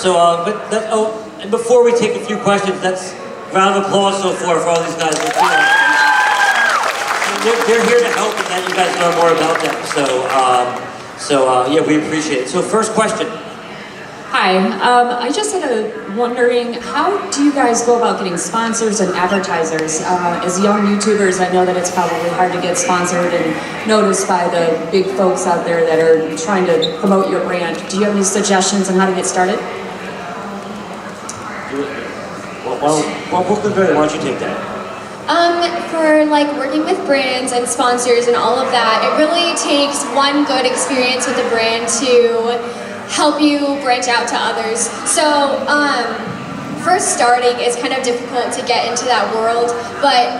And before we take a few questions, let's round of applause so far for all these guys. They're here to help and let you guys learn more about them. Yeah, we appreciate it. So first question. Hi, I just had a wondering, how do you guys go about getting sponsors and advertisers? As young YouTubers, I know that it's probably hard to get sponsored and noticed by the big folks out there that are trying to promote your brand. Do you have any suggestions on how to get started? Why don't you take that? For like working with brands and sponsors and all of that, it really takes one good experience with a brand to help you branch out to others. So first starting is kind of difficult to get into that world, but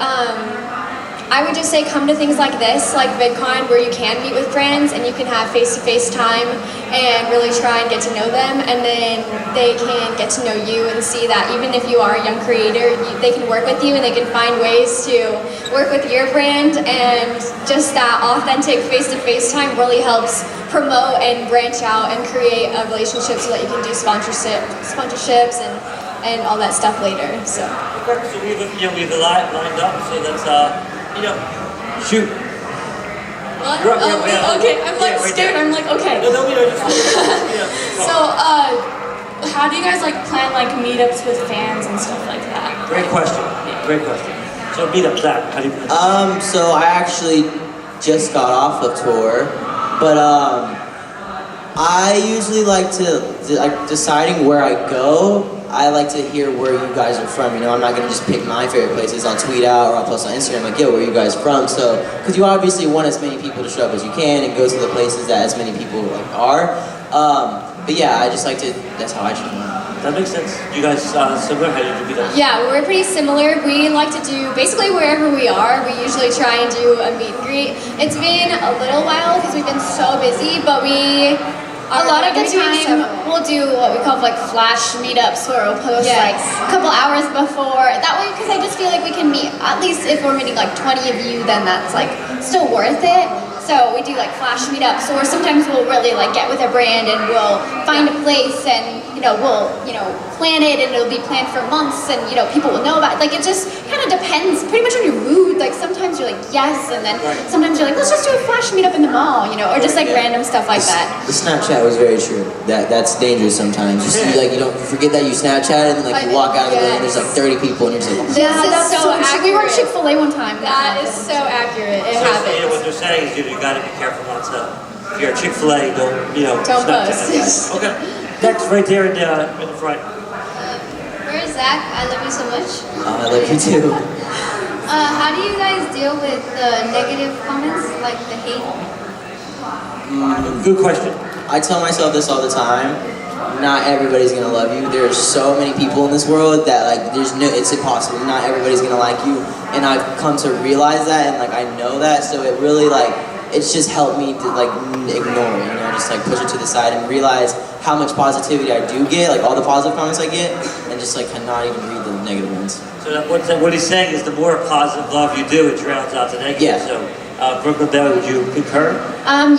I would just say come to things like this, like VidCon, where you can meet with brands and you can have face-to-face time and really try and get to know them, and then they can get to know you and see that even if you are a young creator, they can work with you and they can find ways to work with your brand, and just that authentic face-to-face time really helps promote and branch out and create a relationship so that you can do sponsorships and all that stuff later. So we have a lot lined up, so that's shoot. What? Okay, I'm like scared. I'm like, okay. So, how do you guys like plan like meetups with fans and stuff like that? Great question. Great question. So meetups, Zach, how do you plan? So I actually just got off a tour, but I usually like to deciding where I go. I like to hear where you guys are from. You know, I'm not gonna just pick my favorite places. I'll tweet out or I'll post on Instagram like, yo, where are you guys from? So, because you obviously want as many people to show up as you can and go to the places that as many people like are. But yeah, I just like to. That's how I choose mine. That makes sense. You guys similar? How do you do that? Yeah, we're pretty similar. We like to do basically wherever we are. We usually try and do a meet and greet. It's been a little while because we've been so busy, but a lot of the time we'll do what we call like flash meetups, where we'll post like a couple hours before. That way, because I just feel like we can meet, at least if we're meeting like 20 of you, then that's like still worth it. So we do like flash meetups, or sometimes we'll really like get with a brand and we'll find a place and we'll plan it, and it'll be planned for months, and people will know about it. Like it just kind of depends pretty much on your mood. Like sometimes you're like yes, and then sometimes you're like let's just do a flash meetup in the mall, or just like random stuff like that. The Snapchat was very true. That's dangerous sometimes. You see, like you don't forget that you Snapchat and like you walk out of the building, there's like 30 people and you're just like, yeah, that's so accurate. We were at Chick-fil-A one time. That is so accurate. It happens. What they're saying is you got to be careful not to. If you're at Chick-fil-A, don't post. Okay. Next, right there in the front. Where is Zach? I love you so much. I love you too. How do you guys deal with the negative comments, like the hate? Good question. I tell myself this all the time. Not everybody's gonna love you. There's so many people in this world that like it's impossible. Not everybody's gonna like you, and I've come to realize that, and like I know that. So it really it's just helped me to like ignore it, just like push it to the side and realize how much positivity I do get, like all the positive comments I get, and just like not even read the negative ones. So what he's saying is the more positive love you do, it drowns out the negative. Yeah. So Brooklyn Bell, would you concur?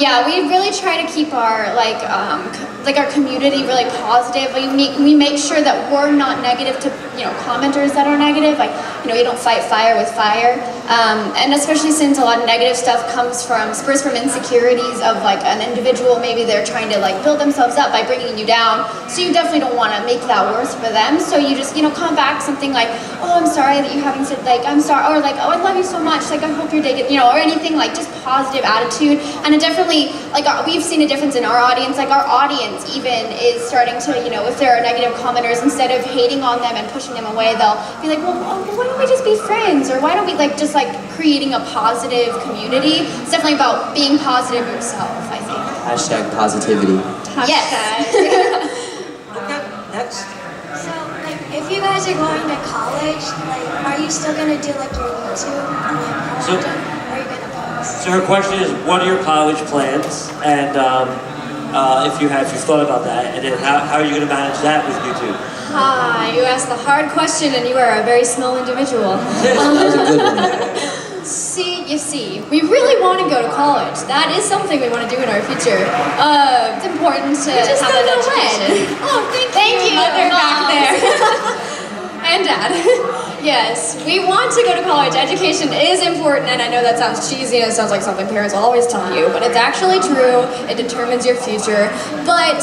Yeah, we really try to keep our our community really positive. We make sure that we're not negative to commenters that are negative. Like you don't fight fire with fire, and especially since a lot of negative stuff spurs from insecurities of like an individual. Maybe they're trying to like build themselves up by bringing you down. So you definitely don't want to make that worse for them. So you just come back something like, oh, I'm sorry that you're having I'm sorry, or like, oh, I love you so much. Like I hope your day or anything like just positive attitude. And it definitely we've seen a difference in our audience. Like our audience even is starting to if there are negative commenters, instead of hating on them and pushing them away, they'll be like, well, why don't we just be friends, or why don't we just creating a positive community. It's definitely about being positive yourself, I think. Hashtag positivity. Yes. Okay, next. So, if you guys are going to college, are you still gonna do your YouTube and how often are you gonna post? So her question is, what are your college plans, and if you've thought about that, and then how are you going to manage that with YouTube? You asked the hard question, and you are a very small individual. That was a good one. You see, we really want to go to college. That is something we want to do in our future. It's important to have an education. Oh, thank you. and Dad. Yes, we want to go to college. Education is important, and I know that sounds cheesy and it sounds like something parents will always tell you, but it's actually true. It determines your future. But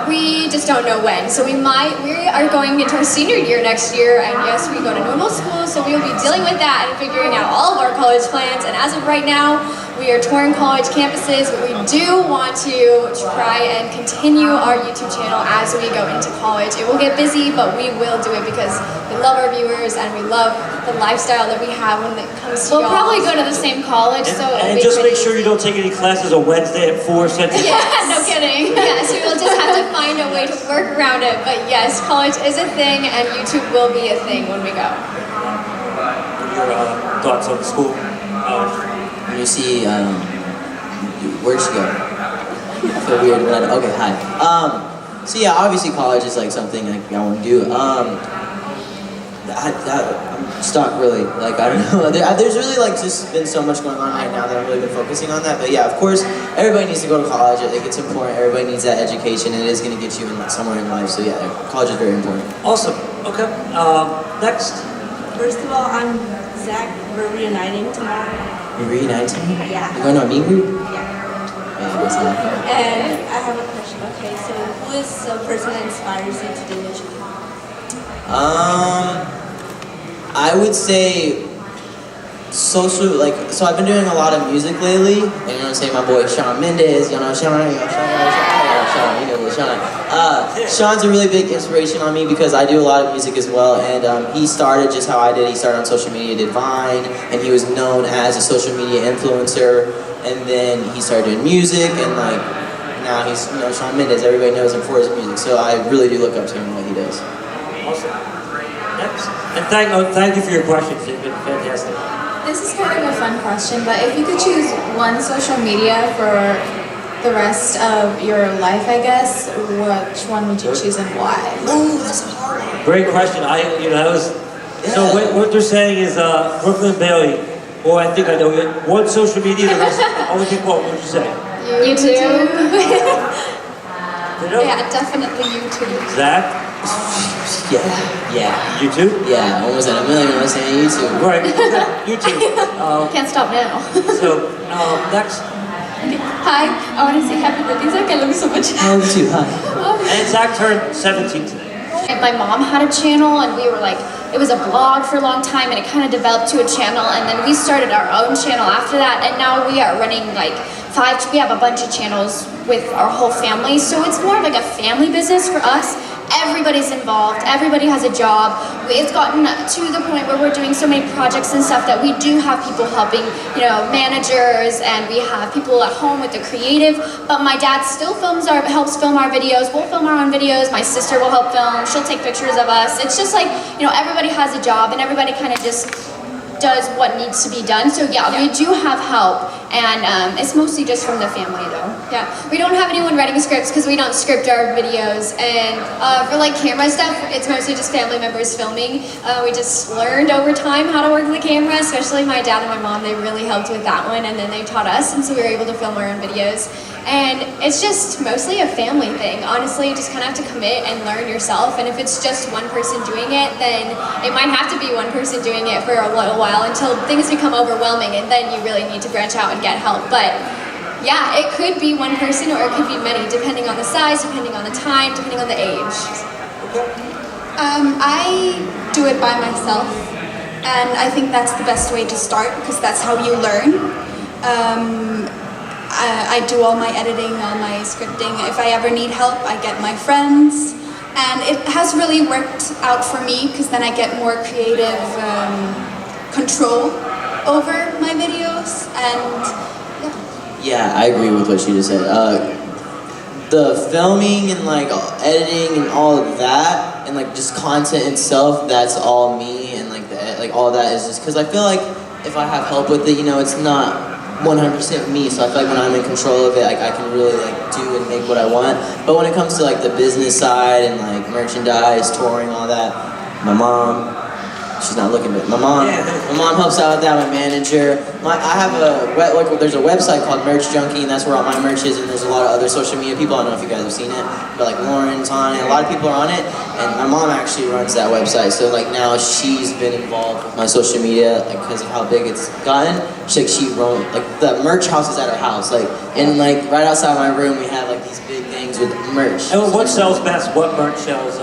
we just don't know when. So we are going into our senior year next year, and yes, we go to normal school, so we will be dealing with that and figuring out all of our college plans. And as of right now, we are touring college campuses, but we do want to try and continue our YouTube channel as we go into college. It will get busy, but we will do it because we love our viewers and we love the lifestyle that we have when it comes to We'll probably go to the same college, so it'll And be just pretty make sure you don't take any classes on Wednesday at 4 Central. Yeah, no kidding. Yes, we will just have to find a way to work around it. But yes, college is a thing, and YouTube will be a thing when we go. Your thoughts on the school? When you see, where'd she go? I feel weird when okay, hi. So yeah, obviously college is like something like I want to do. I'm stuck really, like I don't know. There's really like just been so much going on right now that I've really been focusing on that. But yeah, of course, everybody needs to go to college. I think it's important. Everybody needs that education, and it is going to get you in somewhere in life. So yeah, college is very important. Awesome. Okay. Next. First of all, I'm Zach. We're reuniting tomorrow. You're reuniting? Yeah. You're going to a meet group? Yeah. Yeah, what's up? And I have a question. Okay, so who is the person that inspires you to do what you do? I would say social, like, so I've been doing a lot of music lately, and you know what I'm saying, my boy Shawn Mendes, you know Shawn. Shawn's a really big inspiration on me because I do a lot of music as well, and he started just how I did. He started on social media, did Vine, and he was known as a social media influencer, and then he started doing music, and like, now he's, you know, Shawn Mendes, everybody knows him for his music, so I really do look up to him and what he does. Awesome. Next. And thank you for your questions. They've been fantastic. This is kind of a fun question, but if you could choose one social media for the rest of your life, I guess, which one would you choose and why? Ooh, that's a hard one. Great question. So what they're saying is Brooklyn Bailey, or I think I know it. One social media, the rest only pick one. What would you say? YouTube. Yeah, definitely YouTube. Zach? Yeah. YouTube? Yeah, almost at a million when I say YouTube. Right. YouTube. Can't stop now. So next. Hi, I want to say happy birthday, Zach. I love you so much. I love you too. Hi. And Zach turned 17 today. And my mom had a channel, and we were like, it was a blog for a long time, and it kind of developed to a channel, and then we started our own channel after that, and now we are running like we have a bunch of channels with our whole family, so it's more like a family business for us. Everybody's involved, everybody has a job. It's gotten to the point where we're doing so many projects and stuff that we do have people helping, you know, managers, and we have people at home with the creative, but my dad still helps film our videos. We'll film our own videos. My sister will help film. She'll take pictures of us. It's just like, you know, everybody has a job and everybody kind of just does what needs to be done. So yeah, we do have help, and it's mostly just from the family though. Yeah, we don't have anyone writing scripts because we don't script our videos, and for like camera stuff, it's mostly just family members filming. We just learned over time how to work the camera, especially my dad and my mom. They really helped with that one, and then they taught us, and so we were able to film our own videos. And it's just mostly a family thing. Honestly, you just kind of have to commit and learn yourself. And if it's just one person doing it, then it might have to be one person doing it for a little while until things become overwhelming, and then you really need to branch out and get help. But yeah, it could be one person or it could be many, depending on the size, depending on the time, depending on the age. I do it by myself, and I think that's the best way to start because that's how you learn. I do all my editing, all my scripting. If I ever need help, I get my friends. And it has really worked out for me because then I get more creative control over my videos. And yeah, I agree with what she just said. The filming and like editing and all of that, and like just content itself, that's all me, and like all that is just because I feel like if I have help with it, you know, it's not 100% me, so I feel like when I'm in control of it, like I can really like do and make what I want. But when it comes to like the business side and like merchandise, touring, all that, my mom, She's not looking at my mom. My mom helps out with that. My manager. I have there's a website called Merch Junkie, and that's where all my merch is. And there's a lot of other social media people. I don't know if you guys have seen it, but like Lauren's on it. A lot of people are on it, and my mom actually runs that website. So like now she's been involved with my social media because of how big it's gotten. She runs like the merch house is at her house, like and like right outside my room we have like these big things with merch. And what sells best? What merch sells?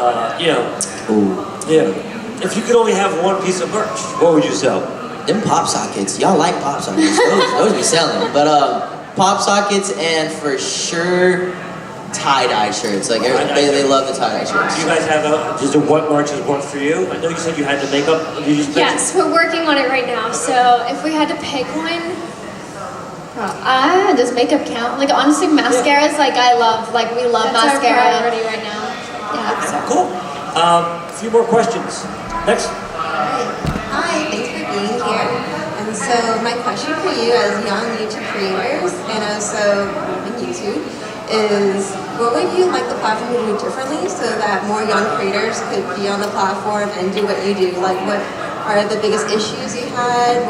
Ooh. Yeah. If you could only have one piece of merch, what would you sell? Them pop sockets. Y'all like pop sockets. Those be selling. But pop sockets and for sure tie-dye shirts. Like they love the tie-dye shirts. Do you guys have just what merch has worked for you? I know you said you had the makeup. Yes, we're working on it right now. So if we had to pick one, does makeup count? Like honestly, mascaras. Like we love That's mascara. our priority right now. Yeah. So. Cool. A few more questions. Next. Hi, thanks for being here. And so my question for you as young YouTube creators and also in YouTube is what would you like the platform to do differently so that more young creators could be on the platform and do what you do? Like what are the biggest issues you had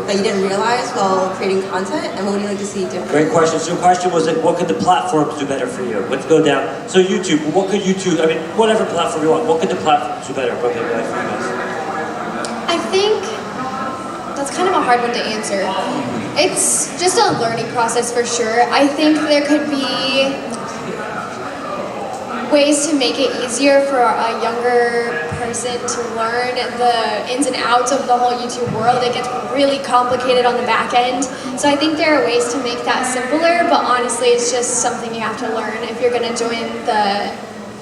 that you didn't realize while creating content, and what would you like to see different? Great question. So the question was what could the platforms do better for you? Let's go down. So YouTube, what could YouTube, whatever platform you want, what could the platforms do better for you guys? I think that's kind of a hard one to answer. It's just a learning process for sure. I think there could be ways to make it easier for a younger person to learn the ins and outs of the whole YouTube world. It gets really complicated on the back end. So I think there are ways to make that simpler, but honestly it's just something you have to learn if you're gonna join the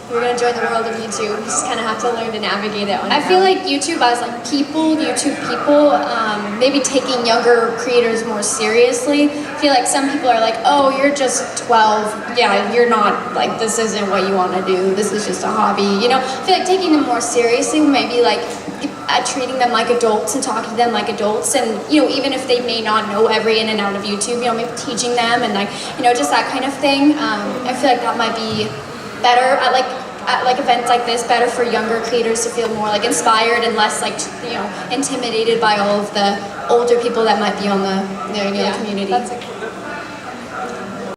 world of YouTube. You just kind of have to learn to navigate it on your own. I feel like YouTube as YouTube people, maybe taking younger creators more seriously. I feel like some people are like, oh, you're just 12. Yeah, you're not, this isn't what you want to do. This is just a hobby. I feel like taking them more seriously, maybe treating them like adults and talking to them like adults, and even if they may not know every in and out of YouTube, maybe teaching them and just that kind of thing. I feel like that might be better at events like this, better for younger creators to feel more inspired and less intimidated by all of the older people that might be on the community. That's a